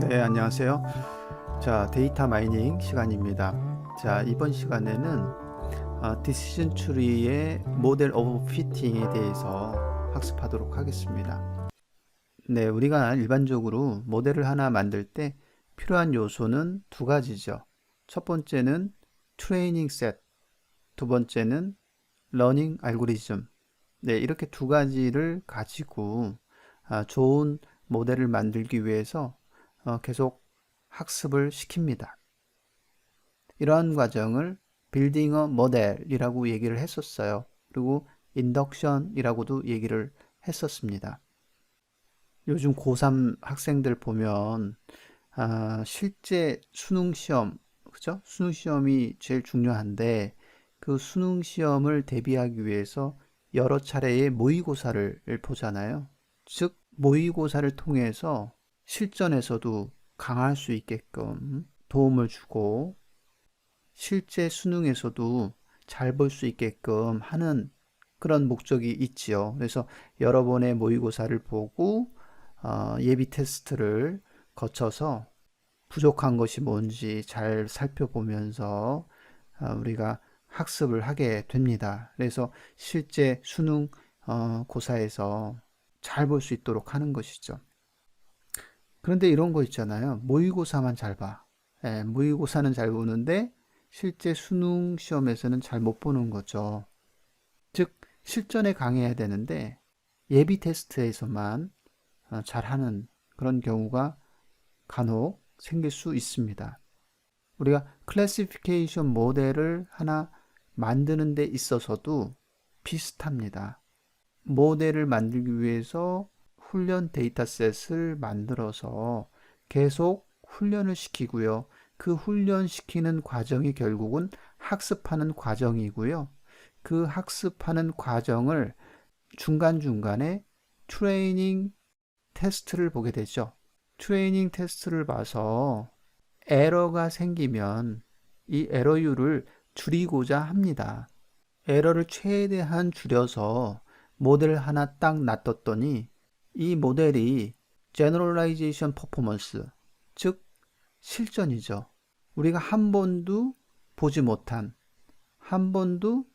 네, 안녕하세요. 자, 데이터 마이닝 시간입니다. 자, 이번 시간에는 디시전 트리의 모델 오브 피팅에 대해서 학습하도록 하겠습니다. 네, 우리가 일반적으로 모델을 하나 만들 때 필요한 요소는 두 가지죠. 첫 번째는 트레이닝 셋, 두 번째는 러닝 알고리즘. 네, 이렇게 두 가지를 가지고 좋은 모델을 만들기 위해서 계속 학습을 시킵니다. 이러한 과정을 빌딩 어 모델이라고 얘기를 했었어요. 그리고 인덕션이라고도 얘기를 했었습니다. 요즘 고3 학생들 보면 실제 수능 시험, 그죠? 수능 시험이 제일 중요한데 그 수능 시험을 대비하기 위해서 여러 차례의 모의고사를 보잖아요. 즉 모의고사를 통해서 실전에서도 강할 수 있게끔 도움을 주고 실제 수능에서도 잘 볼 수 있게끔 하는 그런 목적이 있지요. 그래서 여러 번의 모의고사를 보고 예비 테스트를 거쳐서 부족한 것이 뭔지 잘 살펴보면서 우리가 학습을 하게 됩니다. 그래서 실제 수능 고사에서 잘 볼 수 있도록 하는 것이죠. 그런데 이런 거 있잖아요. 모의고사만 잘 봐. 예, 모의고사는 잘 보는데 실제 수능 시험에서는 잘 못 보는 거죠. 즉, 실전에 강해야 되는데 예비 테스트에서만 잘하는 그런 경우가 간혹 생길 수 있습니다. 우리가 클래시피케이션 모델을 하나 만드는 데 있어서도 비슷합니다. 모델을 만들기 위해서 훈련 데이터셋을 만들어서 계속 훈련을 시키고요. 그 훈련시키는 과정이 결국은 학습하는 과정이고요. 그 학습하는 과정을 중간중간에 트레이닝 테스트를 보게 되죠. 트레이닝 테스트를 봐서 에러가 생기면 이 에러율을 줄이고자 합니다. 에러를 최대한 줄여서 모델 하나 딱 놔뒀더니 이 모델이 Generalization Performance, 즉 실전이죠. 우리가 한 번도 보지 못한, 한 번도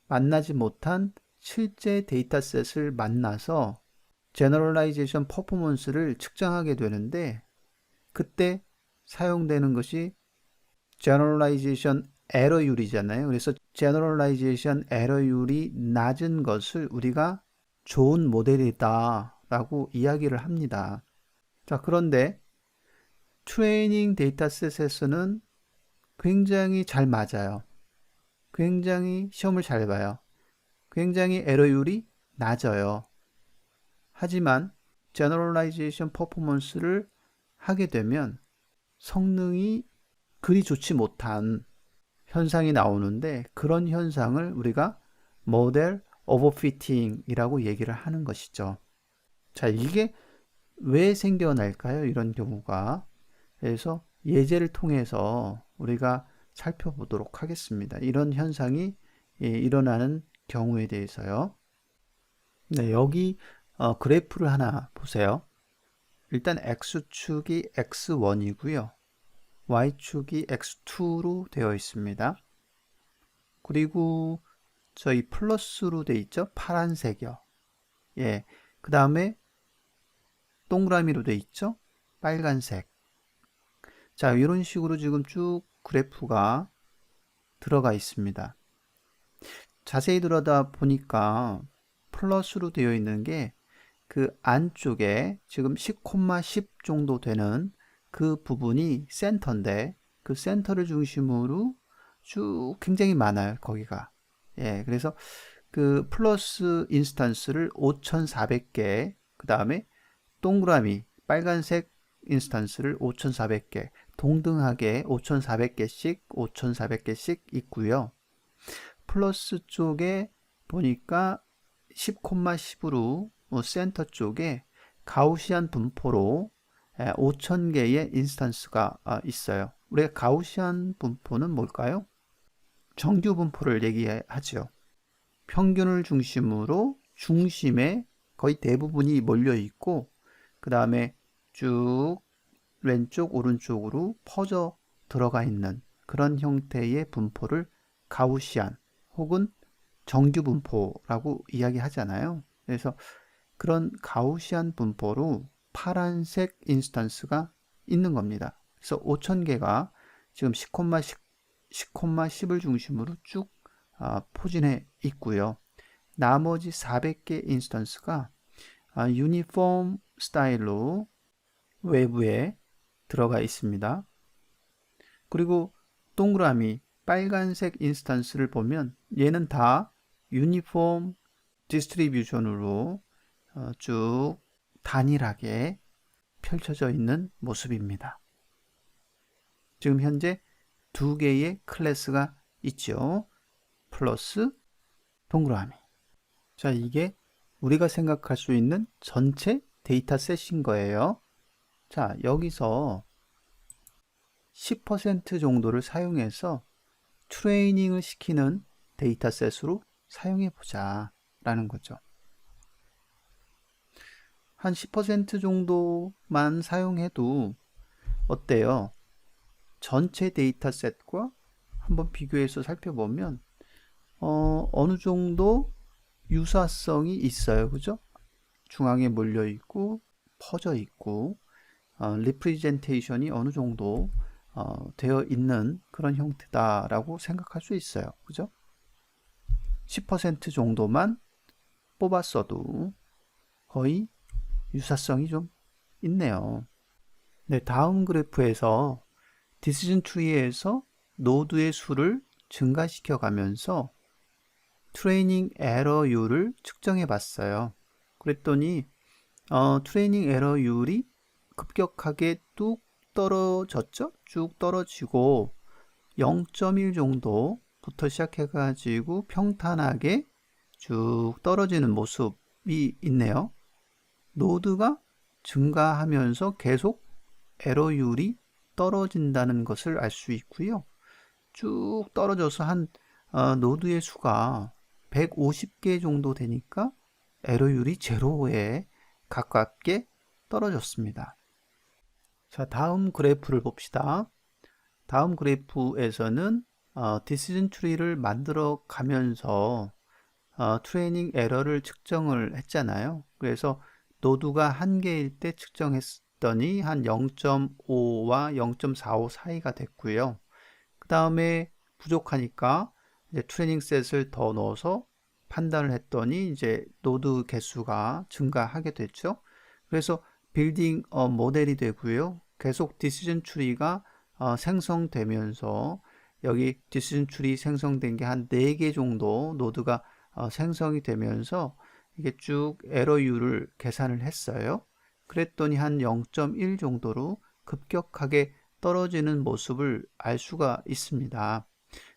만나지 못한 실제 데이터셋을 만나서 Generalization Performance를 측정하게 되는데 그때 사용되는 것이 Generalization 에러율이잖아요. 그래서 Generalization 에러율이 낮은 것을 우리가 좋은 모델이다 라고 이야기를 합니다. 자, 그런데 트레이닝 데이터셋에서는 굉장히 잘 맞아요. 굉장히 시험을 잘 봐요. 굉장히 에러율이 낮아요. 하지만 Generalization Performance를 하게 되면 성능이 그리 좋지 못한 현상이 나오는데 그런 현상을 우리가 모델 오버피팅이라고 얘기를 하는 것이죠. 자, 이게 왜 생겨날까요? 이런 경우가. 그래서 예제를 통해서 우리가 살펴보도록 하겠습니다. 이런 현상이 일어나는 경우에 대해서요. 네, 여기 그래프를 하나 보세요. 일단 X축이 X1이고요. Y축이 X2로 되어 있습니다. 그리고 저희 플러스로 되어 있죠? 파란색이요. 예. 그 다음에 동그라미로 되어 있죠? 빨간색. 자, 이런 식으로 지금 쭉 그래프가 들어가 있습니다. 자세히 들여다 보니까 플러스로 되어 있는 게 그 안쪽에 지금 10,10 정도 되는 그 부분이 센터인데 그 센터를 중심으로 쭉 굉장히 많아요, 거기가. 예, 그래서 그 플러스 인스턴스를 5,400개, 그 다음에 동그라미, 빨간색 인스턴스를 5,400개, 동등하게 5,400개씩, 5,400개씩 있고요. 플러스 쪽에 보니까 10,10으로 센터 쪽에 가우시안 분포로 5,000개의 인스턴스가 있어요. 우리가 가우시안 분포는 뭘까요? 정규 분포를 얘기하죠. 평균을 중심으로 중심에 거의 대부분이 몰려 있고 그 다음에 쭉 왼쪽 오른쪽으로 퍼져 들어가 있는 그런 형태의 분포를 가우시안 혹은 정규 분포라고 이야기하잖아요. 그래서 그런 가우시안 분포로 파란색 인스턴스가 있는 겁니다. 그래서 5000개가 지금 10을 중심으로 쭉 포진해 있고요. 나머지 400개 인스턴스가 유니폼 스타일로 외부에 들어가 있습니다. 그리고 동그라미 빨간색 인스턴스를 보면 얘는 다 유니폼 디스트리뷰션으로 쭉 단일하게 펼쳐져 있는 모습입니다. 지금 현재 2개의 클래스가 있죠. 플러스 동그라미. 자, 이게 우리가 생각할 수 있는 전체 데이터셋인 거예요. 자, 여기서 10% 정도를 사용해서 트레이닝을 시키는 데이터셋으로 사용해 보자 라는 거죠. 한 10% 정도만 사용해도 어때요? 전체 데이터셋과 한번 비교해서 살펴보면 어느 정도 유사성이 있어요. 그죠? 중앙에 몰려 있고 퍼져 있고 리프레젠테이션이 어느 정도 되어 있는 그런 형태다라고 생각할 수 있어요. 그죠? 10% 정도만 뽑았어도 거의 유사성이 좀 있네요. 네, 다음 그래프에서 디시전 트리에서 노드의 수를 증가시켜 가면서 트레이닝 에러율을 측정해 봤어요. 그랬더니 트레이닝 에러율이 급격하게 뚝 떨어졌죠? 쭉 떨어지고 0.1 정도부터 시작해 가지고 평탄하게 쭉 떨어지는 모습이 있네요. 노드가 증가하면서 계속 에러율이 떨어진다는 것을 알 수 있고요. 쭉 떨어져서 한 노드의 수가 150개 정도 되니까 에러율이 제로에 가깝게 떨어졌습니다. 자, 다음 그래프를 봅시다. 다음 그래프에서는 디시전 트리를 만들어 가면서 트레이닝 에러를 측정을 했잖아요. 그래서 노드가 1개일 때 측정했더니 한 0.5와 0.45 사이가 됐고요. 그 다음에 부족하니까 이제 트레이닝 셋을 더 넣어서 판단을 했더니 이제 노드 개수가 증가하게 됐죠. 그래서 빌딩 모델이 되고요. 계속 디시전 트리가 생성되면서 여기 디시전 트리 생성된 게 한 4개 정도 노드가 생성이 되면서 이게 쭉 에러율을 계산을 했어요. 그랬더니 한 0.1 정도로 급격하게 떨어지는 모습을 알 수가 있습니다.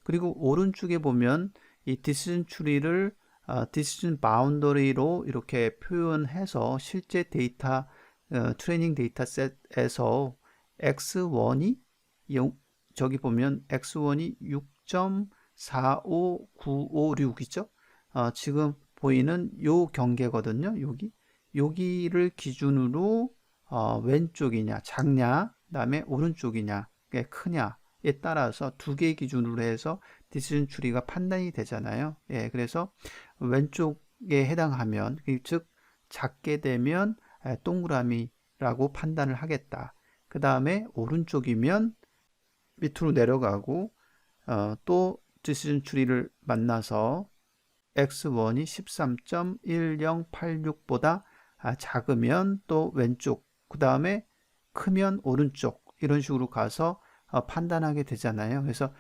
그리고 오른쪽에 보면 이 디시전 트리를 디시전 바운더리로 이렇게 표현해서 실제 데이터 트레이닝 데이터셋에서 x1이 저기 보면 x1이 6.45956이죠. 지금 보이는 요 경계거든요. 여기를 기준으로 왼쪽이냐 작냐 그다음에 오른쪽이냐 크냐에 따라서 2개 기준으로 해서 디시전 트리가 판단이 되잖아요. 예, 그래서 왼쪽에 해당하면 즉 작게 되면 동그라미라고 판단을 하겠다. 그 다음에 오른쪽이면 밑으로 내려가고 또 디시전 트리를 만나서 x1이 13.1086보다 작으면 또 왼쪽, 그 다음에 크면 오른쪽 이런 식으로 가서 판단하게 되잖아요. 그래서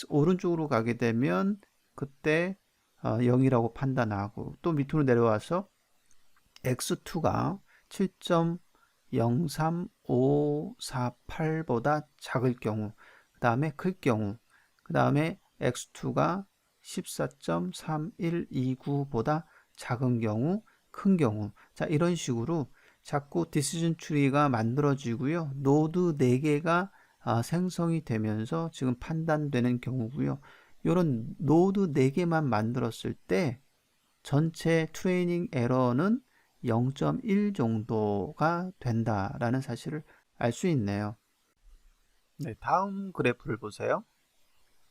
오른쪽으로 가게 되면 그때 0이라고 판단하고 또 밑으로 내려와서 x2가 7.03548보다 작을 경우, 그 다음에 클 경우, 그 다음에 x2가 14.3129보다 작은 경우, 큰 경우. 자, 이런 식으로 자꾸 디시전 트리가 만들어지고요. 노드 4개가 생성이 되면서 지금 판단되는 경우고요. 이런 노드 4개만 만들었을 때 전체 트레이닝 에러는 0.1 정도가 된다라는 사실을 알 수 있네요. 네, 다음 그래프를 보세요.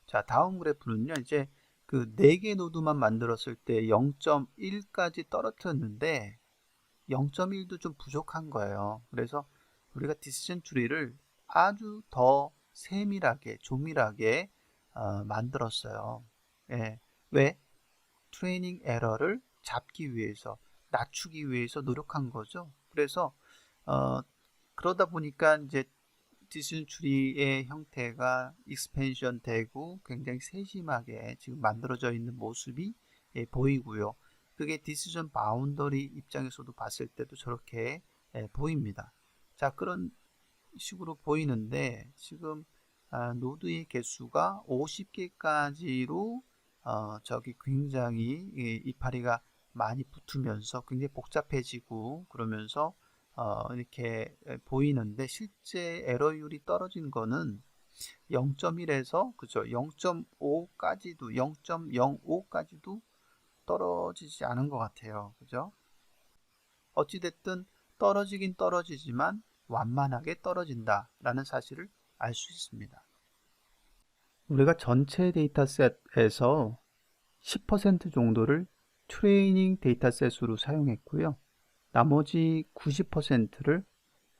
자, 다음 그래프는요, 이제 그 4개 노드만 만들었을 때 0.1까지 떨어뜨렸는데 0.1도 좀 부족한 거예요. 그래서 우리가 디시전 트리를 아주 더 세밀하게, 조밀하게 만들었어요. 예. 왜? 트레이닝 에러를 잡기 위해서, 낮추기 위해서 노력한 거죠. 그래서 그러다 보니까 이제 디시전 트리의 형태가 익스펜션 되고 굉장히 세심하게 지금 만들어져 있는 모습이 보이고요. 그게 디시전 바운더리 입장에서도 봤을 때도 저렇게 보입니다. 자, 그런 식으로 보이는데 지금 노드의 개수가 50개까지로 저기 굉장히 이파리가 많이 붙으면서 굉장히 복잡해지고 그러면서 이렇게 보이는데 실제 에러율이 떨어진 거는 0.1에서 그죠? 0.5까지도 0.05까지도 떨어지지 않은 것 같아요. 그죠? 어찌됐든 떨어지긴 떨어지지만 완만하게 떨어진다라는 사실을 알 수 있습니다. 우리가 전체 데이터셋에서 10% 정도를 트레이닝 데이터셋으로 사용했고요. 나머지 90%를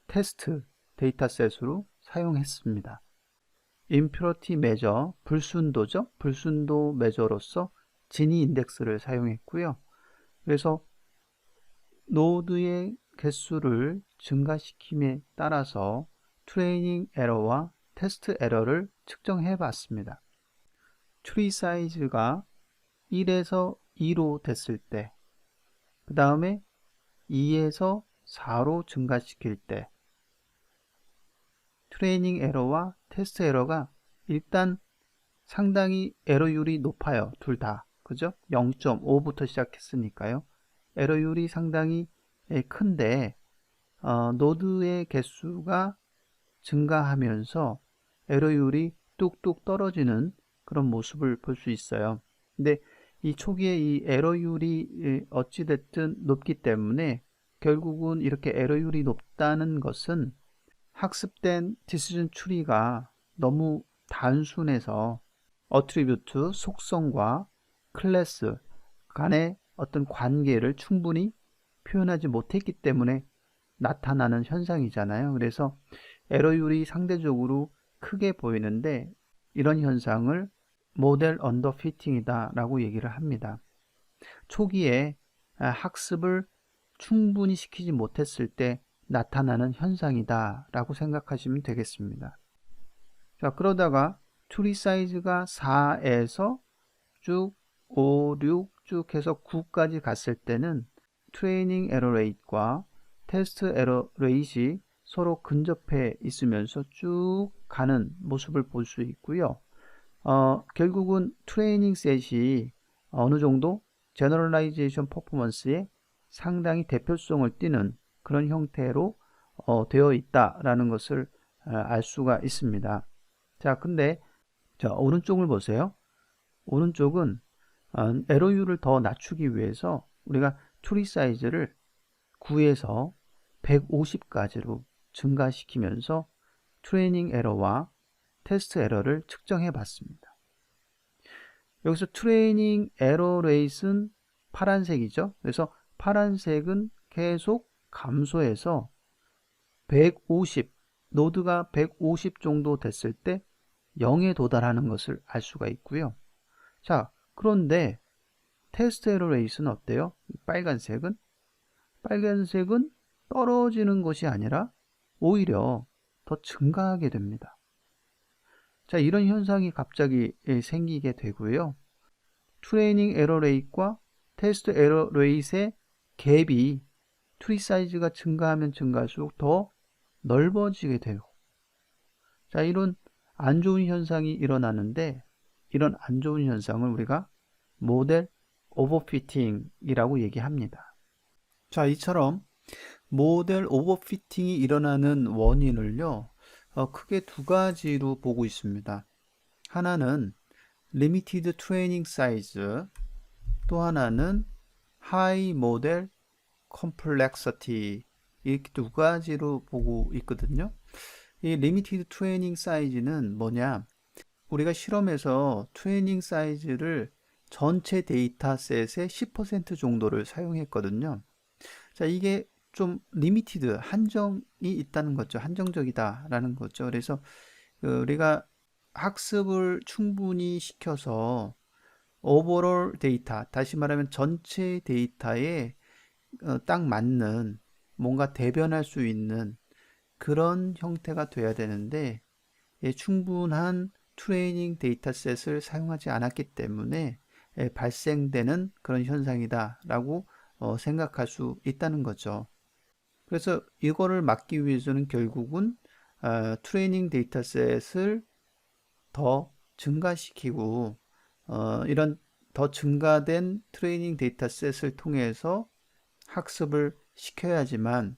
테스트 데이터셋으로 사용했습니다. 임퓨리티 매저, 불순도죠. 불순도 매저로서 지니 인덱스를 사용했고요. 그래서 노드의 개수를 증가시킴에 따라서 트레이닝 에러와 테스트 에러를 측정해 봤습니다. 트리 사이즈가 1에서 2로 됐을 때, 그 다음에 2에서 4로 증가시킬 때, 트레이닝 에러와 테스트 에러가 일단 상당히 에러율이 높아요. 둘 다. 그죠? 0.5부터 시작했으니까요. 에러율이 상당히 큰데 노드의 개수가 증가하면서 에러율이 뚝뚝 떨어지는 그런 모습을 볼 수 있어요. 근데 이 초기에 이 에러율이 어찌됐든 높기 때문에 결국은 이렇게 에러율이 높다는 것은 학습된 디시전 트리가 너무 단순해서 어트리뷰트, 속성과 클래스 간의 어떤 관계를 충분히 표현하지 못했기 때문에 나타나는 현상이잖아요. 그래서 에러율이 상대적으로 크게 보이는데 이런 현상을 모델 언더피팅이다 라고 얘기를 합니다. 초기에 학습을 충분히 시키지 못했을 때 나타나는 현상이다 라고 생각하시면 되겠습니다. 자, 그러다가 트리 사이즈가 4에서 쭉 5, 6 쭉 해서 9까지 갔을 때는 트레이닝 에러 레이트과 테스트 에러 레이트이 서로 근접해 있으면서 쭉 가는 모습을 볼 수 있고요. 결국은 트레이닝 셋이 어느 정도 제너럴라이제이션 퍼포먼스에 상당히 대표성을 띠는 그런 형태로 되어 있다라는 것을 알 수가 있습니다. 자, 근데 자, 오른쪽을 보세요. 오른쪽은 에러율을 더 낮추기 위해서 우리가 트리 사이즈를 9에서 150까지로 증가시키면서 트레이닝 에러와 테스트 에러를 측정해 봤습니다. 여기서 트레이닝 에러 레이트는 파란색이죠. 그래서 파란색은 계속 감소해서 150, 노드가 150 정도 됐을 때 0에 도달하는 것을 알 수가 있고요. 자, 그런데 테스트 에러 레이스는 어때요? 빨간색은 떨어지는 것이 아니라 오히려 더 증가하게 됩니다. 자, 이런 현상이 갑자기 생기게 되고요. 트레이닝 에러 레이트과 테스트 에러 레이트의 갭이 트리 사이즈가 증가하면 증가할수록 더 넓어지게 돼요. 자, 이런 안 좋은 현상이 일어나는데 이런 안 좋은 현상을 우리가 모델 오버피팅이라고 얘기합니다. 자, 이처럼 모델 오버피팅이 일어나는 원인을요, 크게 두 가지로 보고 있습니다. 하나는 리미티드 트레이닝 사이즈, 또 하나는 하이 모델 컴플렉서티, 이렇게 두 가지로 보고 있거든요. 이 리미티드 트레이닝 사이즈는 뭐냐? 우리가 실험에서 트레이닝 사이즈를 전체 데이터셋의 10% 정도를 사용했거든요. 자, 이게 좀 리미티드, 한정이 있다는 거죠. 한정적이다라는 거죠. 그래서 우리가 학습을 충분히 시켜서 오버롤 데이터, 다시 말하면 전체 데이터에 딱 맞는 뭔가 대변할 수 있는 그런 형태가 돼야 되는데 충분한 트레이닝 데이터셋을 사용하지 않았기 때문에 발생되는 그런 현상이다라고 생각할 수 있다는 거죠. 그래서 이거를 막기 위해서는 결국은 트레이닝 데이터셋을 더 증가시키고 이런 더 증가된 트레이닝 데이터셋을 통해서 학습을 시켜야지만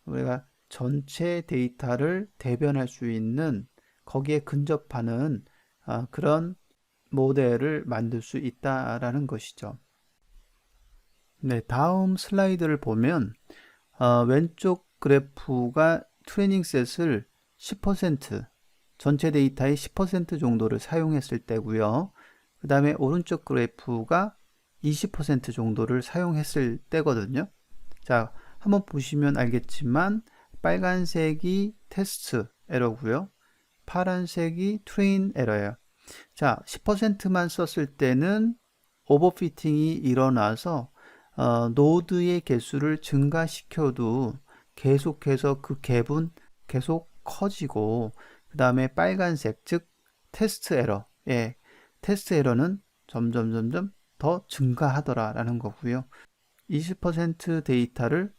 우리가 전체 데이터를 대변할 수 있는 거기에 근접하는 그런 모델을 만들 수 있다라는 것이죠. 네, 다음 슬라이드를 보면 왼쪽 그래프가 트레이닝 셋을 10% 전체 데이터의 10% 정도를 사용했을 때고요. 그 다음에 오른쪽 그래프가 20% 정도를 사용했을 때거든요. 자, 한번 보시면 알겠지만 빨간색이 테스트 에러고요. 파란색이 트레인 에러예요. 자, 10%만 썼을 때는 오버피팅이 일어나서 노드의 개수를 증가시켜도 계속해서 그 갭은 계속 커지고 그 다음에 빨간색 즉 테스트 에러 테스트 에러는 점점 더 증가하더라라는 거고요. 20% 데이터를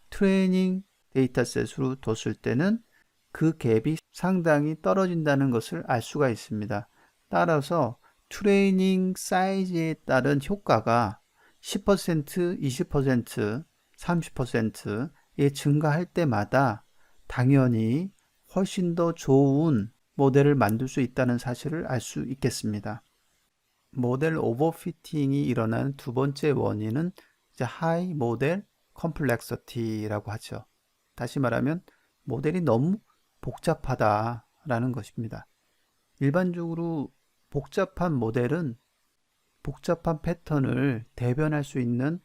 트레이닝 데이터셋으로 뒀을 때는 그 갭이 상당히 떨어진다는 것을 알 수가 있습니다. 따라서 트레이닝 사이즈에 따른 효과가 10%, 20%, 30%에 증가할 때마다 당연히 훨씬 더 좋은 모델을 만들 수 있다는 사실을 알 수 있겠습니다. 모델 오버피팅이 일어나는 두 번째 원인은 이제 하이 모델 컴플렉서티라고 하죠. 다시 말하면 모델이 너무 복잡하다라는 것입니다. 일반적으로 복잡한 모델은 복잡한 패턴을 대변할 수 있는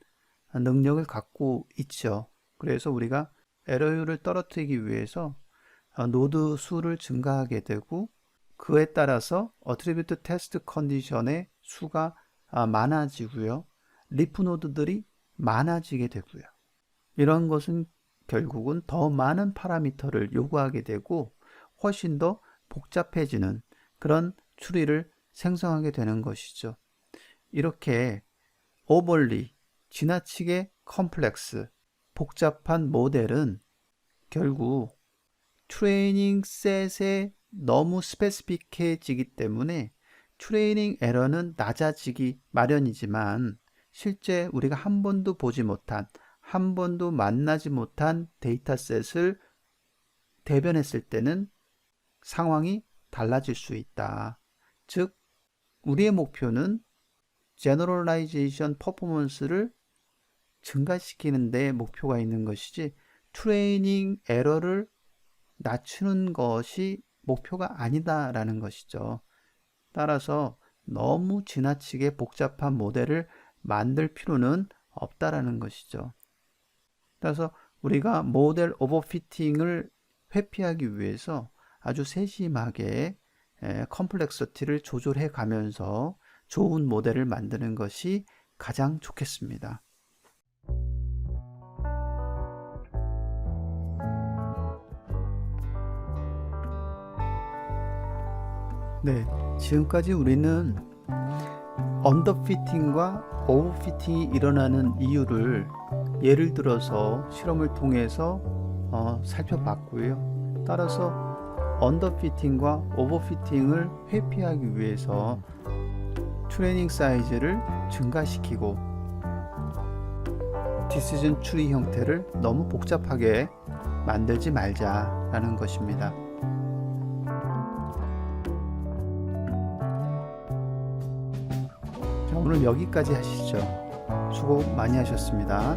능력을 갖고 있죠. 그래서 우리가 에러율을 떨어뜨리기 위해서 노드 수를 증가하게 되고 그에 따라서 어트리뷰트 테스트 컨디션의 수가 많아지고요. 리프 노드들이 많아지게 되고요. 이런 것은 결국은 더 많은 파라미터를 요구하게 되고 훨씬 더 복잡해지는 그런 추리를 생성하게 되는 것이죠. 이렇게 오버리 지나치게 컴플렉스 복잡한 모델은 결국 트레이닝 셋에 너무 스페시픽해지기 때문에 트레이닝 에러는 낮아지기 마련이지만 실제 우리가 한 번도 보지 못한 한 번도 만나지 못한 데이터셋을 대변했을 때는 상황이 달라질 수 있다. 즉 우리의 목표는 제너럴라이제이션 퍼포먼스를 증가시키는 데 목표가 있는 것이지 트레이닝 에러를 낮추는 것이 목표가 아니다라는 것이죠. 따라서 너무 지나치게 복잡한 모델을 만들 필요는 없다라는 것이죠. 따라서 우리가 모델 오버피팅을 회피하기 위해서 아주 세심하게 컴플렉서티를 조절해 가면서 좋은 모델을 만드는 것이 가장 좋겠습니다. 네, 지금까지 우리는 언더피팅과 오버피팅이 일어나는 이유를 예를 들어서 실험을 통해서 살펴봤고요. 따라서 언더피팅과 오버피팅을 회피하기 위해서 트레이닝 사이즈를 증가시키고 디시전 트리 형태를 너무 복잡하게 만들지 말자라는 것입니다. 자, 오늘 여기까지 하시죠. 수고 많이 하셨습니다.